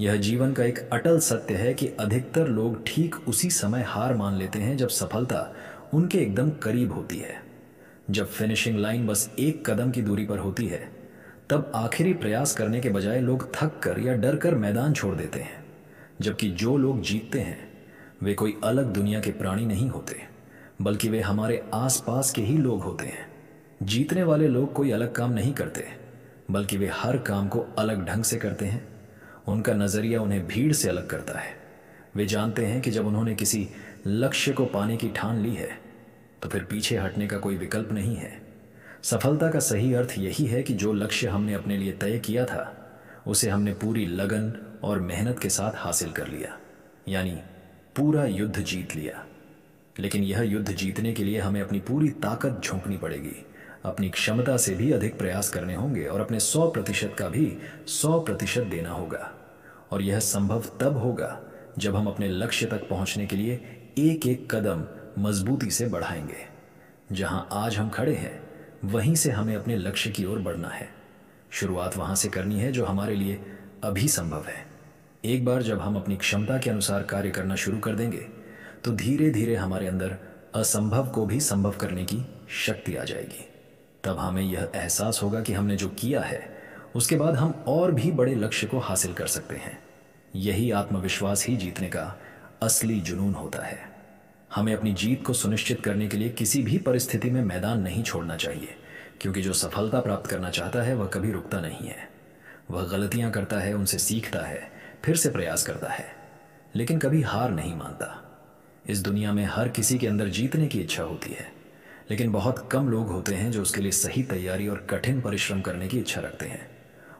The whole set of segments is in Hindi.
यह जीवन का एक अटल सत्य है कि अधिकतर लोग ठीक उसी समय हार मान लेते हैं जब सफलता उनके एकदम करीब होती है। जब फिनिशिंग लाइन बस एक कदम की दूरी पर होती है, तब आखिरी प्रयास करने के बजाय लोग थक कर या डर कर मैदान छोड़ देते हैं। जबकि जो लोग जीतते हैं वे कोई अलग दुनिया के प्राणी नहीं होते, बल्कि वे हमारे आसपास के ही लोग होते हैं। जीतने वाले लोग कोई अलग काम नहीं करते, बल्कि वे हर काम को अलग ढंग से करते हैं। उनका नज़रिया उन्हें भीड़ से अलग करता है। वे जानते हैं कि जब उन्होंने किसी लक्ष्य को पाने की ठान ली है तो फिर पीछे हटने का कोई विकल्प नहीं है। सफलता का सही अर्थ यही है कि जो लक्ष्य हमने अपने लिए तय किया था उसे हमने पूरी लगन और मेहनत के साथ हासिल कर लिया, यानी पूरा युद्ध जीत लिया। लेकिन यह युद्ध जीतने के लिए हमें अपनी पूरी ताकत झोंकनी पड़ेगी, अपनी क्षमता से भी अधिक प्रयास करने होंगे और अपने 100% का भी 100% देना होगा। और यह संभव तब होगा जब हम अपने लक्ष्य तक पहुंचने के लिए एक एक कदम मजबूती से बढ़ाएंगे। जहां आज हम खड़े हैं वहीं से हमें अपने लक्ष्य की ओर बढ़ना है। शुरुआत वहां से करनी है जो हमारे लिए अभी संभव है। एक बार जब हम अपनी क्षमता के अनुसार कार्य करना शुरू कर देंगे तो धीरे धीरे हमारे अंदर असंभव को भी संभव करने की शक्ति आ जाएगी। तब हमें यह एहसास होगा कि हमने जो किया है उसके बाद हम और भी बड़े लक्ष्य को हासिल कर सकते हैं। यही आत्मविश्वास ही जीतने का असली जुनून होता है। हमें अपनी जीत को सुनिश्चित करने के लिए किसी भी परिस्थिति में मैदान नहीं छोड़ना चाहिए, क्योंकि जो सफलता प्राप्त करना चाहता है वह कभी रुकता नहीं है। वह गलतियां करता है, उनसे सीखता है, फिर से प्रयास करता है, लेकिन कभी हार नहीं मानता। इस दुनिया में हर किसी के अंदर जीतने की इच्छा होती है, लेकिन बहुत कम लोग होते हैं जो उसके लिए सही तैयारी और कठिन परिश्रम करने की इच्छा रखते हैं।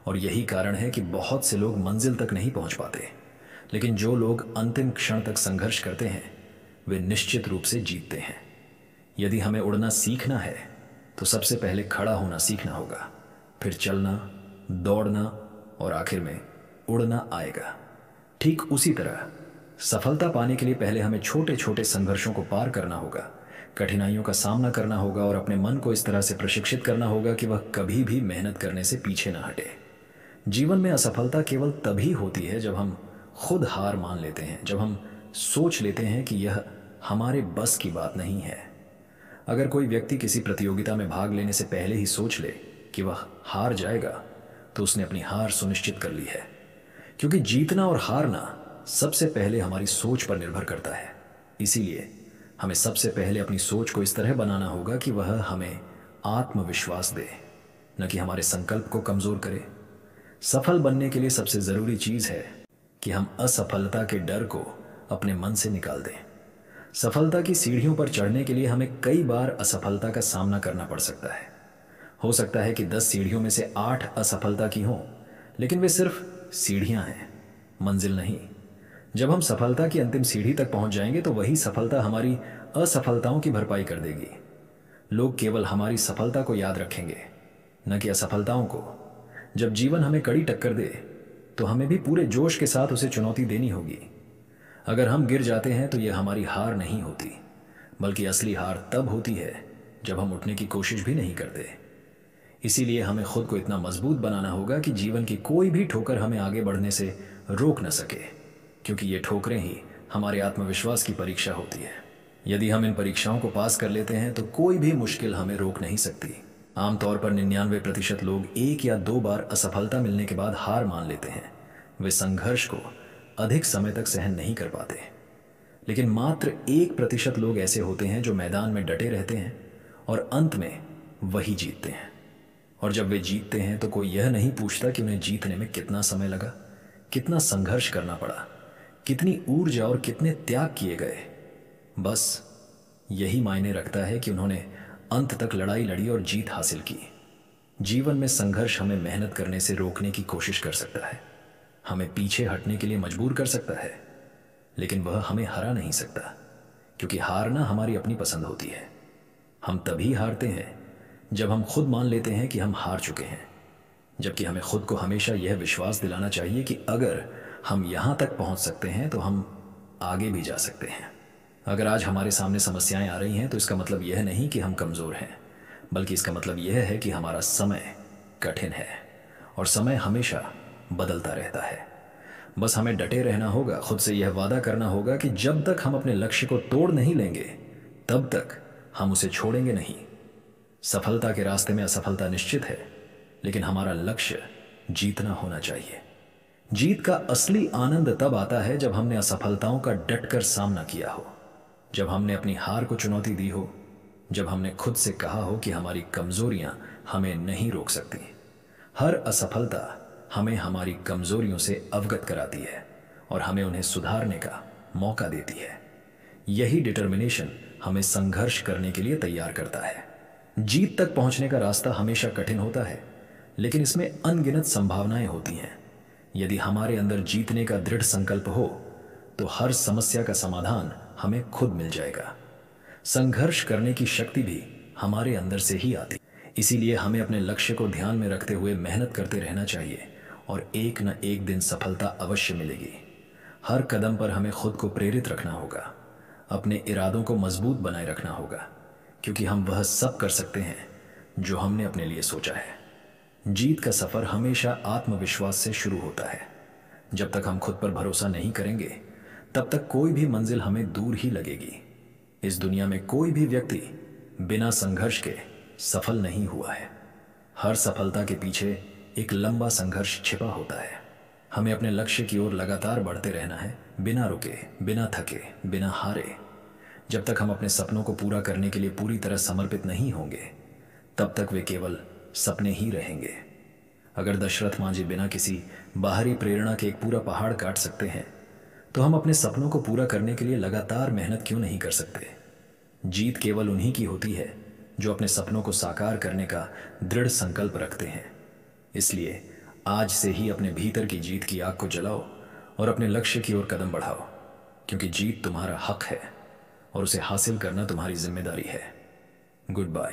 और यही कारण है कि बहुत से लोग मंजिल तक नहीं पहुंच पाते। लेकिन जो लोग अंतिम क्षण तक संघर्ष करते हैं वे निश्चित रूप से जीतते हैं। यदि हमें उड़ना सीखना है तो सबसे पहले खड़ा होना सीखना होगा, फिर चलना, दौड़ना और आखिर में उड़ना आएगा। ठीक उसी तरह सफलता पाने के लिए पहले हमें छोटे छोटे संघर्षों को पार करना होगा, कठिनाइयों का सामना करना होगा और अपने मन को इस तरह से प्रशिक्षित करना होगा कि वह कभी भी मेहनत करने से पीछे न हटे। जीवन में असफलता केवल तभी होती है जब हम खुद हार मान लेते हैं, जब हम सोच लेते हैं कि यह हमारे बस की बात नहीं है। अगर कोई व्यक्ति किसी प्रतियोगिता में भाग लेने से पहले ही सोच ले कि वह हार जाएगा तो उसने अपनी हार सुनिश्चित कर ली है, क्योंकि जीतना और हारना सबसे पहले हमारी सोच पर निर्भर करता है। इसीलिए हमें सबसे पहले अपनी सोच को इस तरह बनाना होगा कि वह हमें आत्मविश्वास दे, न कि हमारे संकल्प को कमजोर करे। सफल बनने के लिए सबसे जरूरी चीज है कि हम असफलता के डर को अपने मन से निकाल दें। सफलता की सीढ़ियों पर चढ़ने के लिए हमें कई बार असफलता का सामना करना पड़ सकता है। हो सकता है कि 10 सीढ़ियों में से 8 असफलता की हों, लेकिन वे सिर्फ सीढ़ियां हैं, मंजिल नहीं। जब हम सफलता की अंतिम सीढ़ी तक पहुंच जाएंगे तो वही सफलता हमारी असफलताओं की भरपाई कर देगी। लोग केवल हमारी सफलता को याद रखेंगे, न कि असफलताओं को। जब जीवन हमें कड़ी टक्कर दे तो हमें भी पूरे जोश के साथ उसे चुनौती देनी होगी। अगर हम गिर जाते हैं तो यह हमारी हार नहीं होती, बल्कि असली हार तब होती है जब हम उठने की कोशिश भी नहीं करते। इसीलिए हमें खुद को इतना मजबूत बनाना होगा कि जीवन की कोई भी ठोकर हमें आगे बढ़ने से रोक न सके, क्योंकि ये ठोकरें ही हमारे आत्मविश्वास की परीक्षा होती है। यदि हम इन परीक्षाओं को पास कर लेते हैं तो कोई भी मुश्किल हमें रोक नहीं सकती। आमतौर पर 99% लोग 1 या 2 बार असफलता मिलने के बाद हार मान लेते हैं। वे संघर्ष को अधिक समय तक सहन नहीं कर पाते। लेकिन मात्र 1% लोग ऐसे होते हैं जो मैदान में डटे रहते हैं और अंत में वही जीतते हैं। और जब वे जीतते हैं तो कोई यह नहीं पूछता कि उन्हें जीतने में कितना समय लगा, कितना संघर्ष करना पड़ा, कितनी ऊर्जा और कितने त्याग किए गए। बस यही मायने रखता है कि उन्होंने अंत तक लड़ाई लड़ी और जीत हासिल की। जीवन में संघर्ष हमें मेहनत करने से रोकने की कोशिश कर सकता है, हमें पीछे हटने के लिए मजबूर कर सकता है, लेकिन वह हमें हरा नहीं सकता, क्योंकि हारना हमारी अपनी पसंद होती है। हम तभी हारते हैं जब हम खुद मान लेते हैं कि हम हार चुके हैं, जबकि हमें खुद को हमेशा यह विश्वास दिलाना चाहिए कि अगर हम यहाँ तक पहुँच सकते हैं तो हम आगे भी जा सकते हैं। अगर आज हमारे सामने समस्याएं आ रही हैं तो इसका मतलब यह नहीं कि हम कमज़ोर हैं, बल्कि इसका मतलब यह है कि हमारा समय कठिन है और समय हमेशा बदलता रहता है। बस हमें डटे रहना होगा, खुद से यह वादा करना होगा कि जब तक हम अपने लक्ष्य को तोड़ नहीं लेंगे तब तक हम उसे छोड़ेंगे नहीं। सफलता के रास्ते में असफलता निश्चित है, लेकिन हमारा लक्ष्य जीतना होना चाहिए। जीत का असली आनंद तब आता है जब हमने असफलताओं का डटकर सामना किया हो, जब हमने अपनी हार को चुनौती दी हो, जब हमने खुद से कहा हो कि हमारी कमजोरियां हमें नहीं रोक सकती। हर असफलता हमें हमारी कमजोरियों से अवगत कराती है और हमें उन्हें सुधारने का मौका देती है। यही डिटर्मिनेशन हमें संघर्ष करने के लिए तैयार करता है। जीत तक पहुंचने का रास्ता हमेशा कठिन होता है, लेकिन इसमें अनगिनत संभावनाएं होती हैं। यदि हमारे अंदर जीतने का दृढ़ संकल्प हो तो हर समस्या का समाधान हमें खुद मिल जाएगा। संघर्ष करने की शक्ति भी हमारे अंदर से ही आती। इसीलिए हमें अपने लक्ष्य को ध्यान में रखते हुए मेहनत करते रहना चाहिए और एक न एक दिन सफलता अवश्य मिलेगी। हर कदम पर हमें खुद को प्रेरित रखना होगा, अपने इरादों को मजबूत बनाए रखना होगा, क्योंकि हम वह सब कर सकते हैं जो हमने अपने लिए सोचा है। जीत का सफर हमेशा आत्मविश्वास से शुरू होता है। जब तक हम खुद पर भरोसा नहीं करेंगे तब तक कोई भी मंजिल हमें दूर ही लगेगी। इस दुनिया में कोई भी व्यक्ति बिना संघर्ष के सफल नहीं हुआ है। हर सफलता के पीछे एक लंबा संघर्ष छिपा होता है। हमें अपने लक्ष्य की ओर लगातार बढ़ते रहना है, बिना रुके, बिना थके, बिना हारे। जब तक हम अपने सपनों को पूरा करने के लिए पूरी तरह समर्पित नहीं होंगे तब तक वे केवल सपने ही रहेंगे। अगर दशरथ मांझी बिना किसी बाहरी प्रेरणा के एक पूरा पहाड़ काट सकते हैं तो हम अपने सपनों को पूरा करने के लिए लगातार मेहनत क्यों नहीं कर सकते। जीत केवल उन्हीं की होती है जो अपने सपनों को साकार करने का दृढ़ संकल्प रखते हैं। इसलिए आज से ही अपने भीतर की जीत की आग को जलाओ और अपने लक्ष्य की ओर कदम बढ़ाओ, क्योंकि जीत तुम्हारा हक है और उसे हासिल करना तुम्हारी जिम्मेदारी है। Good bye.